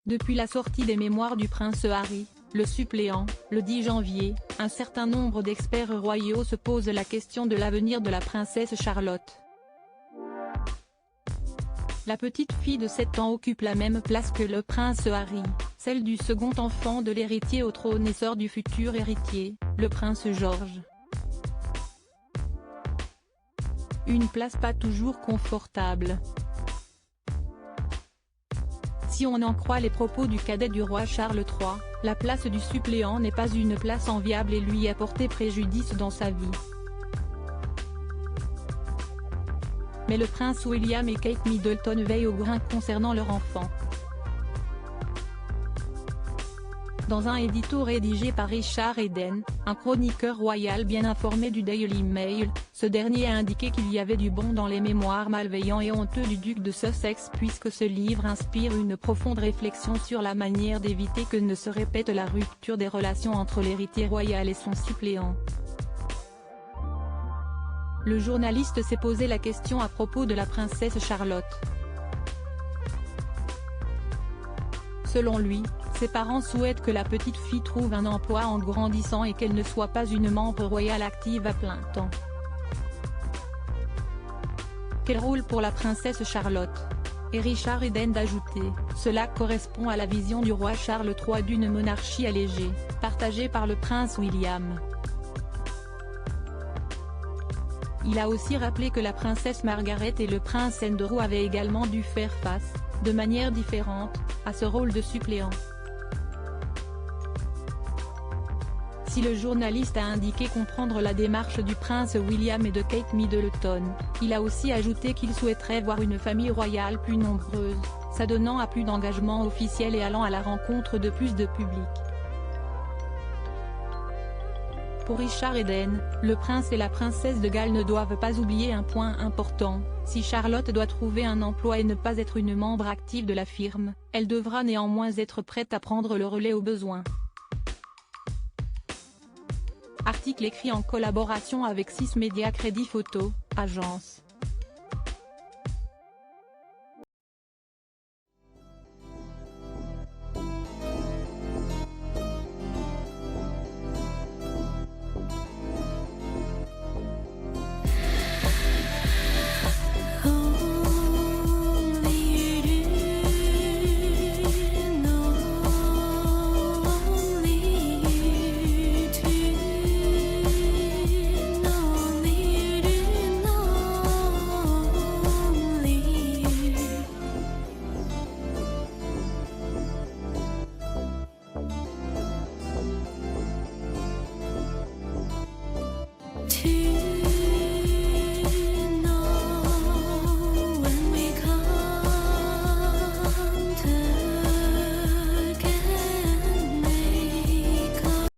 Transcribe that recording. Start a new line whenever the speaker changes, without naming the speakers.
Depuis la sortie des mémoires du prince Harry, le suppléant, le 10 janvier, un certain nombre d'experts royaux se posent la question de l'avenir de la princesse Charlotte. La petite fille de 7 ans occupe la même place que le prince Harry, celle du second enfant de l'héritier au trône et sœur du futur héritier, le prince George. Une place pas toujours confortable. Si on en croit les propos du cadet du roi Charles III, la place du suppléant n'est pas une place enviable et lui a porté préjudice dans sa vie. Mais le prince William et Kate Middleton veillent au grain concernant leur enfant. Dans un édito rédigé par Richard Eden, un chroniqueur royal bien informé du Daily Mail, ce dernier a indiqué qu'il y avait du bon dans les mémoires malveillants et honteux du duc de Sussex puisque ce livre inspire une profonde réflexion sur la manière d'éviter que ne se répète la rupture des relations entre l'héritier royal et son suppléant. Le journaliste s'est posé la question à propos de la princesse Charlotte. Selon lui, ses parents souhaitent que la petite fille trouve un emploi en grandissant et qu'elle ne soit pas une membre royale active à plein temps. Quel rôle pour la princesse Charlotte? Et Richard Eden d'ajouter, cela correspond à la vision du roi Charles III d'une monarchie allégée, partagée par le prince William. Il a aussi rappelé que la princesse Margaret et le prince Andrew avaient également dû faire face, de manière différente, à ce rôle de suppléant. Si le journaliste a indiqué comprendre la démarche du prince William et de Kate Middleton, il a aussi ajouté qu'il souhaiterait voir une famille royale plus nombreuse, s'adonnant à plus d'engagement officiel et allant à la rencontre de plus de public. Pour Richard Eden, le prince et la princesse de Galles ne doivent pas oublier un point important, si Charlotte doit trouver un emploi et ne pas être une membre active de la firme, elle devra néanmoins être prête à prendre le relais au besoin. Article écrit en collaboration avec 6 Médias Crédit Photo, agence.
To